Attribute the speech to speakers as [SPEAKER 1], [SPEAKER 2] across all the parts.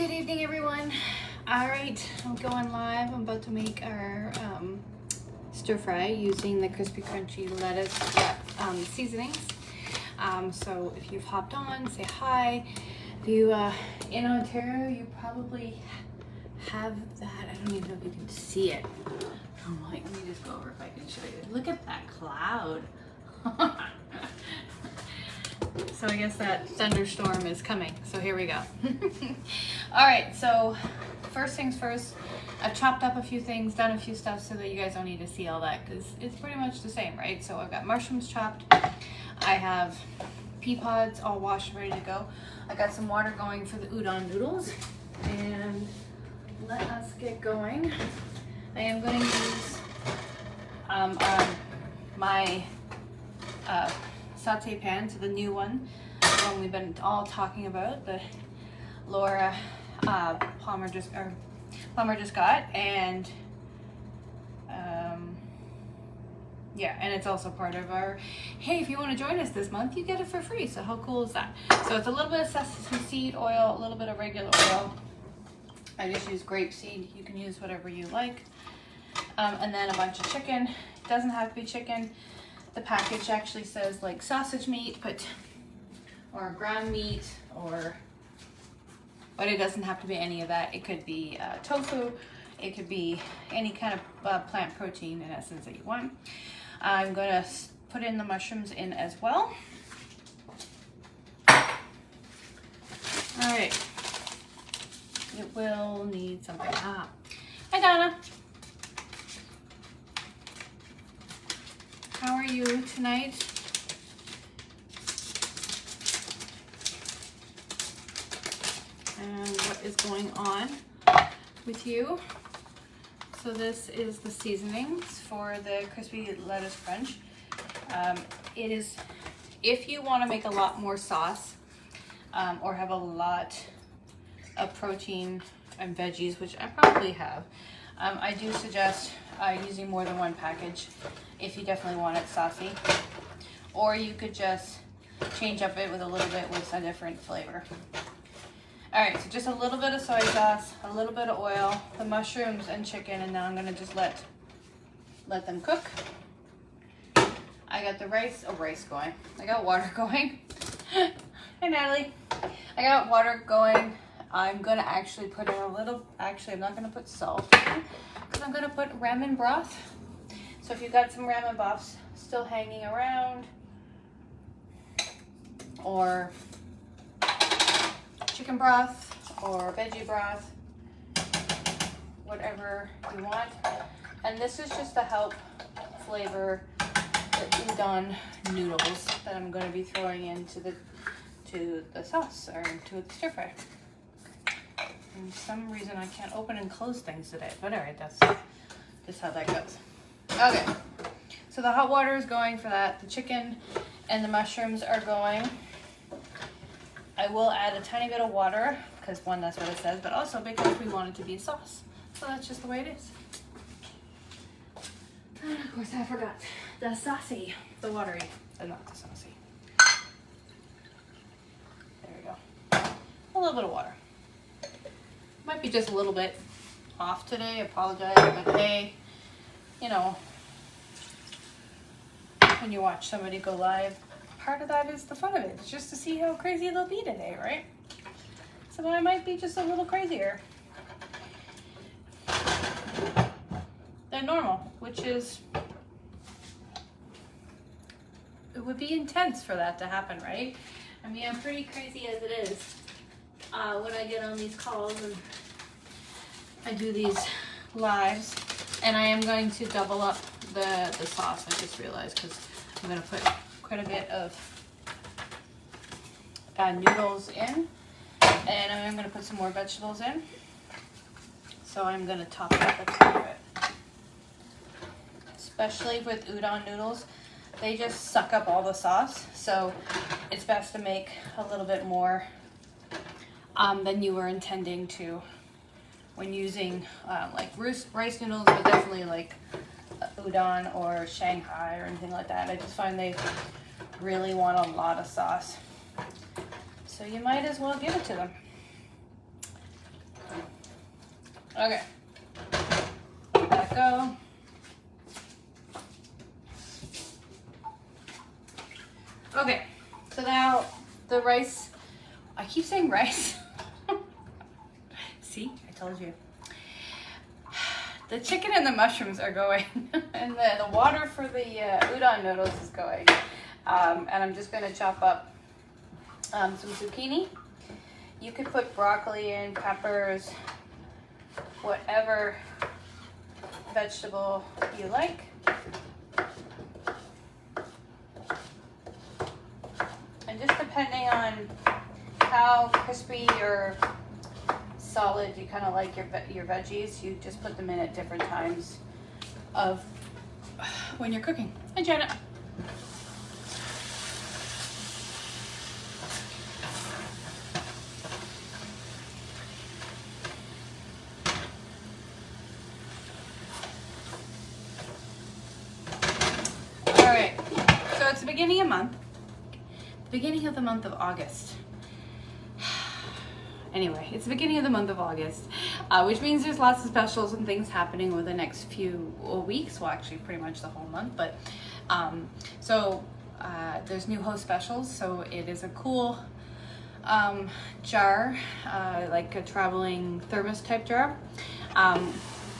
[SPEAKER 1] Good evening, everyone. All right, I'm going live. I'm about to make our stir fry using the crispy crunchy lettuce seasonings. So if you've hopped on, say hi. If you in Ontario, you probably have that. I don't even know if you can see it. I'm like, let me just go over if I can show you. Look at that cloud. So I guess that thunderstorm is coming. So here we go. All right, so first things first, I've chopped up a few things, done a few stuff so that you guys don't need to see all that because it's pretty much the same, right? So I've got mushrooms chopped. I have pea pods all washed, ready to go. I got some water going for the udon noodles. And let us get going. I am going to use my saute pan, so the new one, the one we've been all talking about, the Laura Palmer just got, and yeah, and it's also part of our, hey, if you want to join us this month, you get it for free. So how cool is that? So it's a little bit of sesame seed oil, a little bit of regular oil. I just use grape seed. You can use whatever you like. And then a bunch of chicken. It doesn't have to be chicken. The package actually says like sausage meat, or ground meat, but it doesn't have to be any of that. It could be tofu. It could be any kind of plant protein in essence that you want. I'm going to put in the mushrooms in as well. All right. It will need something. Hi, Donna. How are you tonight? And what is going on with you? So this is the seasonings for the crispy lettuce crunch. It is, if you want to make a lot more sauce or have a lot of protein and veggies, which I probably have, I do suggest using more than one package if you definitely want it saucy. Or you could just change up it with a little bit with a different flavor. All right, so just a little bit of soy sauce, a little bit of oil, the mushrooms and chicken, and now I'm gonna just let them cook. I got the rice going. I got water going. Hey, Natalie. I got water going. I'm gonna actually put in a little, I'm not gonna put salt because I'm gonna put ramen broth. So if you've got some ramen broths still hanging around, or chicken broth or veggie broth, whatever you want. And this is just to help flavor the udon noodles that I'm going to be throwing into the sauce or into the stir fry. And for some reason I can't open and close things today, but all right, that's just how that goes. Okay, so the hot water is going for that. The chicken and the mushrooms are going. I will add a tiny bit of water because one, that's what it says, but also because we want it to be a sauce. So that's just the way it is. And of course I forgot the saucy, the watery, not the saucy. There we go. A little bit of water. Might be just a little bit off today, I apologize, but hey, you know, when you watch somebody go live, part of that is the fun of it. It's just to see how crazy they'll be today, right? So I might be just a little crazier than normal, which is, it would be intense for that to happen, right? I mean, I'm pretty crazy as it is when I get on these calls and I do these lives, and I am going to double up the sauce, I just realized, because I'm going to put quite a bit of noodles in, and I'm going to put some more vegetables in. So I'm going to top it up a tiny bit. Especially with udon noodles, they just suck up all the sauce, so it's best to make a little bit more than you were intending to when using like rice noodles, but definitely like udon or Shanghai or anything like that. I just find they really want a lot of sauce. So you might as well give it to them. Okay. Let that go. Okay, so now the rice, I keep saying rice. See, I told you. The chicken and the mushrooms are going, and the water for the udon noodles is going. And I'm just gonna chop up some zucchini. You could put broccoli in, peppers, whatever vegetable you like. And just depending on how crispy or solid you kind of like your veggies, you just put them in at different times of when you're cooking. Hi, Janet. All right, so it's the beginning of the month of August. Anyway, it's the beginning of the month of August, which means there's lots of specials and things happening over the next few weeks. Well, actually pretty much the whole month, but there's new host specials. So it is a cool jar, like a traveling thermos type jar,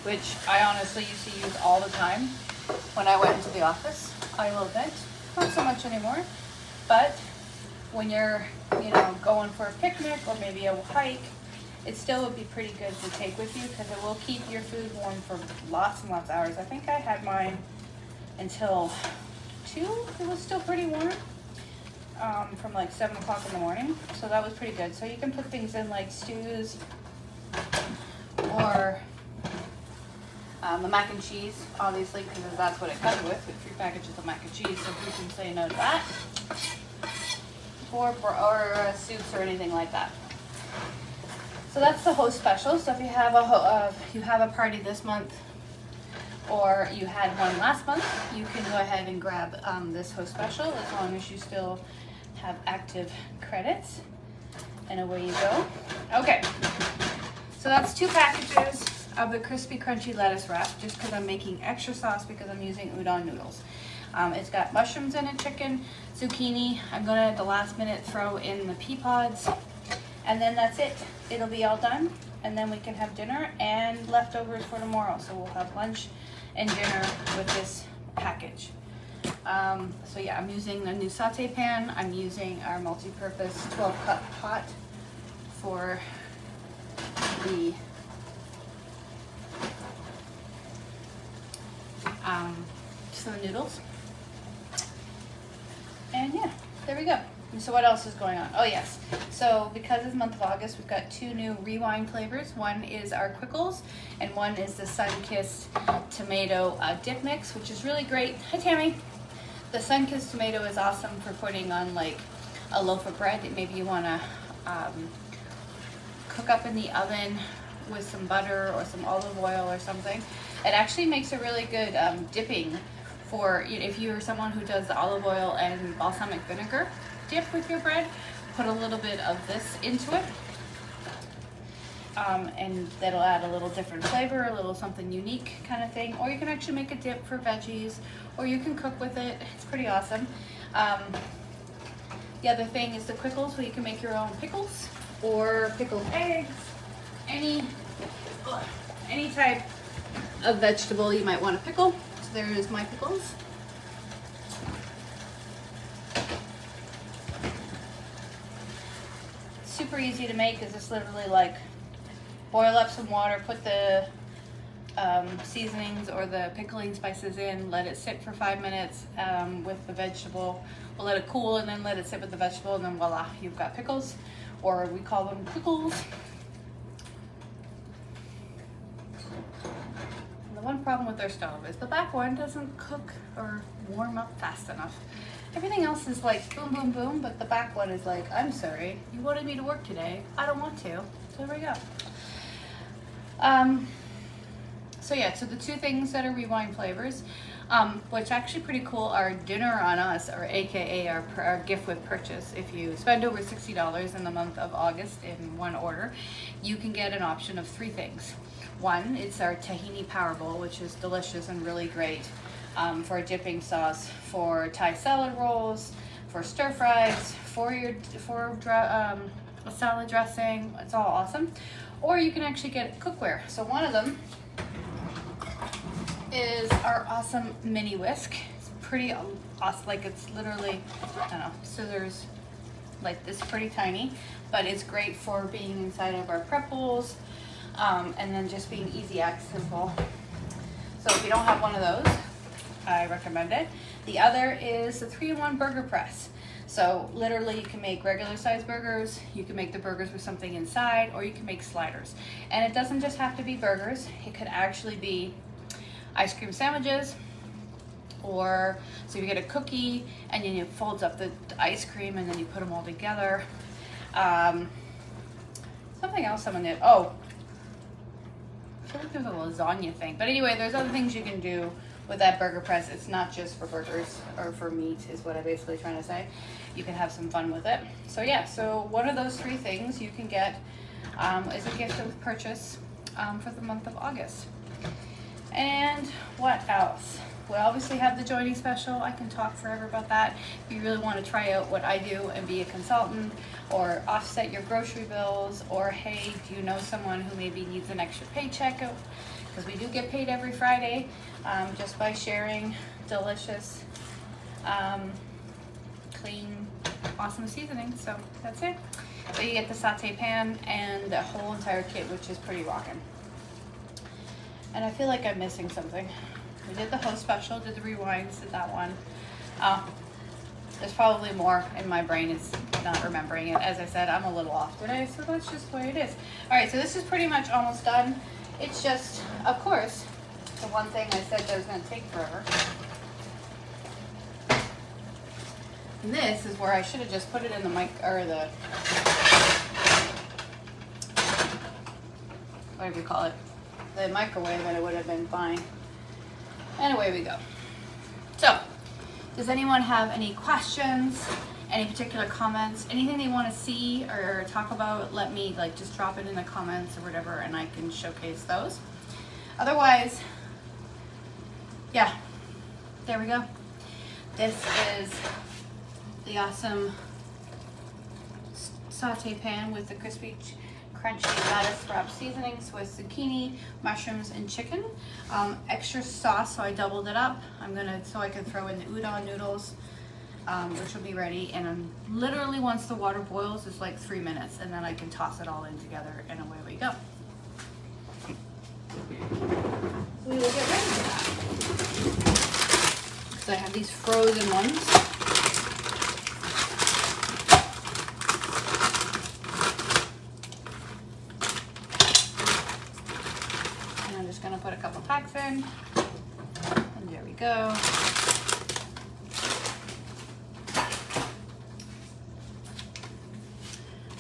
[SPEAKER 1] which I honestly used to use all the time when I went into the office. I love it. Not so much anymore, but when you're, going for a picnic or maybe a hike, it still would be pretty good to take with you because it will keep your food warm for lots and lots of hours. I think I had mine until 2. It was still pretty warm, from like 7 o'clock in the morning. So that was pretty good. So you can put things in like stews or the mac and cheese, obviously, because that's what it comes with 3 packages of mac and cheese. So who can say no to that? Or soups or anything like that. So that's the host special. So if you have a party this month, or you had one last month, you can go ahead and grab this host special as long as you still have active credits. And away you go. Okay. So that's 2 packages of the crispy crunchy lettuce wrap, just because I'm making extra sauce because I'm using udon noodles. It's got mushrooms in it, chicken, zucchini. I'm gonna at the last minute throw in the pea pods, and then that's it. It'll be all done, and then we can have dinner and leftovers for tomorrow. So we'll have lunch and dinner with this package. So yeah, I'm using a new saute pan. I'm using our multi-purpose 12-cup pot for the noodles. And yeah, there we go. And so what else is going on? Oh yes, so because it's the month of August, we've got 2 new rewind flavors. One is our Quickles, and one is the Sun-Kissed Tomato dip mix, which is really great. Hi Tammy. The Sun-Kissed Tomato is awesome for putting on like a loaf of bread that maybe you want to cook up in the oven with some butter or some olive oil or something. It actually makes a really good dipping for if you're someone who does the olive oil and balsamic vinegar dip with your bread. Put a little bit of this into it, and that'll add a little different flavor, a little something unique kind of thing. Or you can actually make a dip for veggies, or you can cook with it. It's pretty awesome. The other thing is the Quickles, where you can make your own pickles or pickled eggs, any type of vegetable you might want to pickle. So there is my pickles. Super easy to make. Is just literally like boil up some water, put the seasonings or the pickling spices in, let it sit for 5 minutes with the vegetable. We'll let it cool and then let it sit with the vegetable, and then voila, you've got pickles, or we call them pickles. The one problem with their stove is the back one doesn't cook or warm up fast enough. Everything else is like boom, boom, boom, but the back one is like, I'm sorry, you wanted me to work today. I don't want to. So there we go. So yeah, so the 2 things that are rewind flavors, which actually pretty cool, are Dinner on Us, or AKA our gift with purchase. If you spend over $60 in the month of August in one order, you can get an option of 3 things. one, it's our tahini power bowl, which is delicious and really great for a dipping sauce, for Thai salad rolls, for stir fries, for a salad dressing. It's all awesome. Or you can actually get cookware. So one of them is our awesome mini whisk. It's pretty awesome. Like, it's literally, I don't know, scissors like this, pretty tiny, but it's great for being inside of our prep bowls, and then just being easy simple. So if you don't have one of those, I recommend it. The other is the 3-in-1 burger press. So literally you can make regular size burgers, you can make the burgers with something inside, or you can make sliders. And it doesn't just have to be burgers, it could actually be ice cream sandwiches, or so you get a cookie and then it folds up the ice cream and then you put them all together. Something else someone did, oh, I feel like there's a lasagna thing. But anyway, there's other things you can do with that burger press. It's not just for burgers or for meat is what I'm basically trying to say. You can have some fun with it. So yeah, so one of those 3 things you can get as a gift of purchase for the month of August. And what else? We obviously have the joining special. I can talk forever about that. If you really want to try out what I do and be a consultant, or offset your grocery bills, or hey, do you know someone who maybe needs an extra paycheck? Because we do get paid every Friday just by sharing delicious, clean, awesome seasonings. So that's it. So you get the saute pan and the whole entire kit, which is pretty rocking. And I feel like I'm missing something. We did the host special, did the rewinds, did that one. There's probably more in my brain. It's not remembering it. As I said, I'm a little off today, so that's just the way it is. All right, so this is pretty much almost done. It's just, of course, the one thing I said that was going to take forever. And this is where I should have just put it in the mic, or the, whatever you call it, the microwave, and it would have been fine. And away we go. So, does anyone have any questions, any particular comments, anything they want to see or talk about? Let me just drop it in the comments or whatever, and I can showcase those. Otherwise, yeah, there we go. This is the awesome saute pan with the crispy, crunchy lettuce wrap seasonings with zucchini, mushrooms, and chicken. Extra sauce, so I doubled it up. So I can throw in the udon noodles, which will be ready. And literally once the water boils, it's like 3 minutes, and then I can toss it all in together, and away we go. We will get ready for that. Because I have these frozen ones. Going to put a couple tacks in, and there we go.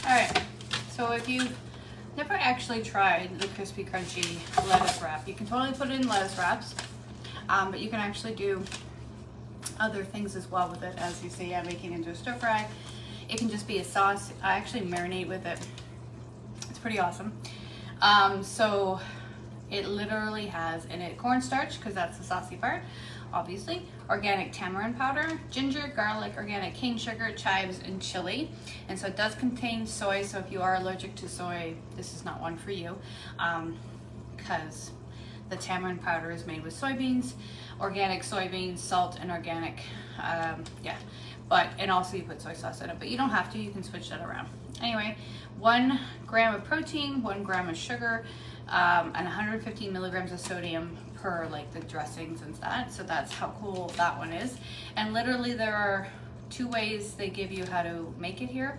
[SPEAKER 1] All right, so if you've never actually tried the crispy crunchy lettuce wrap, you can totally put it in lettuce wraps, but you can actually do other things as well with it. As you see, I'm making it into a stir fry. It can just be a sauce. I actually marinate with it. It's pretty awesome. So it literally has in it cornstarch, because that's the saucy part, obviously, organic tamarind powder, ginger, garlic, organic cane sugar, chives, and chili. And so it does contain soy, so if you are allergic to soy, this is not one for you, because the tamarind powder is made with soybeans, organic soybeans, salt, and organic, and also you put soy sauce in it, but you don't have to, you can switch that around. Anyway, 1 gram of protein, 1 gram of sugar, and 115 milligrams of sodium per the dressings and that. So that's how cool that one is. And literally there are 2 ways they give you how to make it here.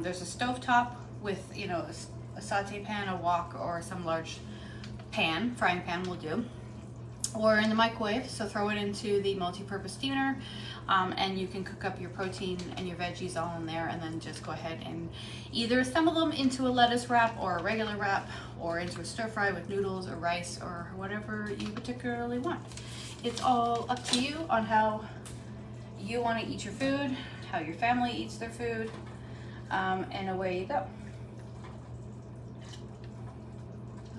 [SPEAKER 1] There's a stovetop with, a saute pan, a wok, or some large pan, frying pan will do. Or in the microwave, so throw it into the multi-purpose steamer, and you can cook up your protein and your veggies all in there, and then just go ahead and either assemble them into a lettuce wrap or a regular wrap, or into a stir fry with noodles or rice or whatever you particularly want. It's all up to you on how you want to eat your food, how your family eats their food, and away you go.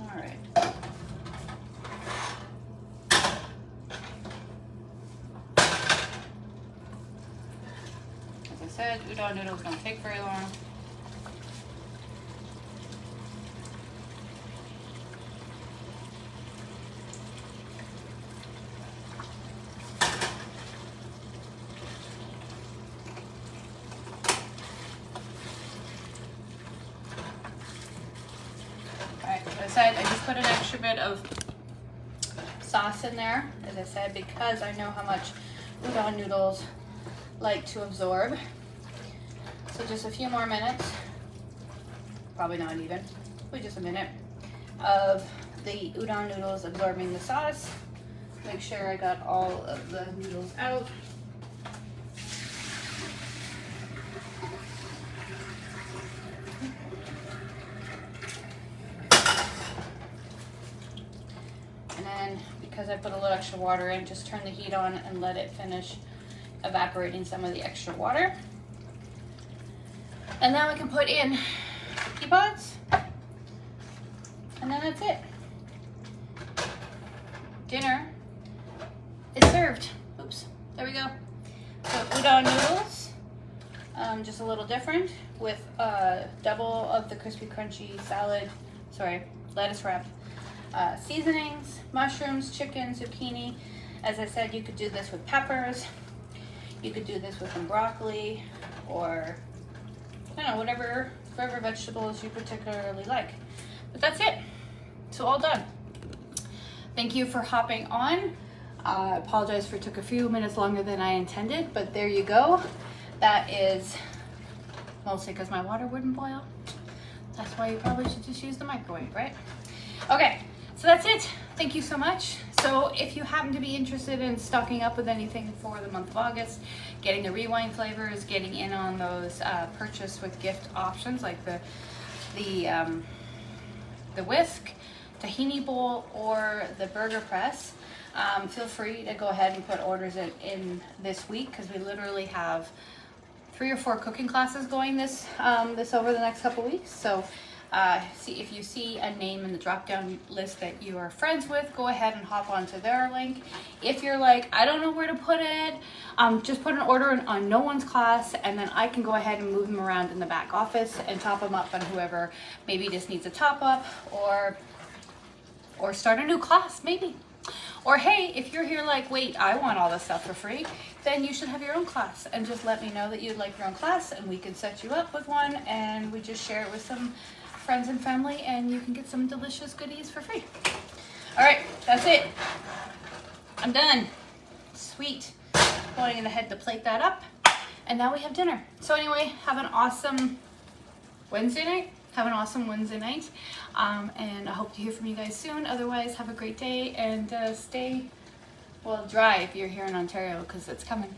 [SPEAKER 1] All right. good. Udon noodles don't take very long. I just put an extra bit of sauce in there, as I said, because I know how much udon noodles like to absorb. So just a few more minutes, probably not even, probably just a minute, of the udon noodles absorbing the sauce. Make sure I got all of the noodles out. Because I put a little extra water in, just turn the heat on and let it finish evaporating some of the extra water. And now we can put in pea pods, and then that's it. Dinner is served. Oops, there we go. So udon noodles, just a little different, with double of the crispy crunchy lettuce wrap. Seasonings, mushrooms, chicken, zucchini. As I said, you could do this with peppers. You could do this with some broccoli, or I don't know, whatever vegetables you particularly like. But that's it. So all done. Thank you for hopping on. I apologize for it took a few minutes longer than I intended, but there you go. That is mostly because my water wouldn't boil. That's why you probably should just use the microwave, right? Okay. So that's it. Thank you so much. So if you happen to be interested in stocking up with anything for the month of August, getting the rewind flavors, getting in on those purchase with gift options like the Whisk, Tahini bowl, or the burger press, feel free to go ahead and put orders in this week, because we literally have 3 or 4 cooking classes going this over the next couple weeks. So if you see a name in the drop-down list that you are friends with, go ahead and hop onto their link. If you're like, I don't know where to put it, just put an order on no one's class, and then I can go ahead and move them around in the back office and top them up on whoever maybe just needs a top up, or start a new class maybe. Or hey, if you're here like, wait, I want all this stuff for free, then you should have your own class, and just let me know that you'd like your own class, and we can set you up with one, and we just share it with some friends and family, and you can get some delicious goodies for free. All right, that's it. I'm done. Sweet. Going ahead to plate that up, and now we have dinner. So anyway, have an awesome Wednesday night. Have an awesome Wednesday night, and I hope to hear from you guys soon. Otherwise, have a great day, and stay dry if you're here in Ontario, because it's coming.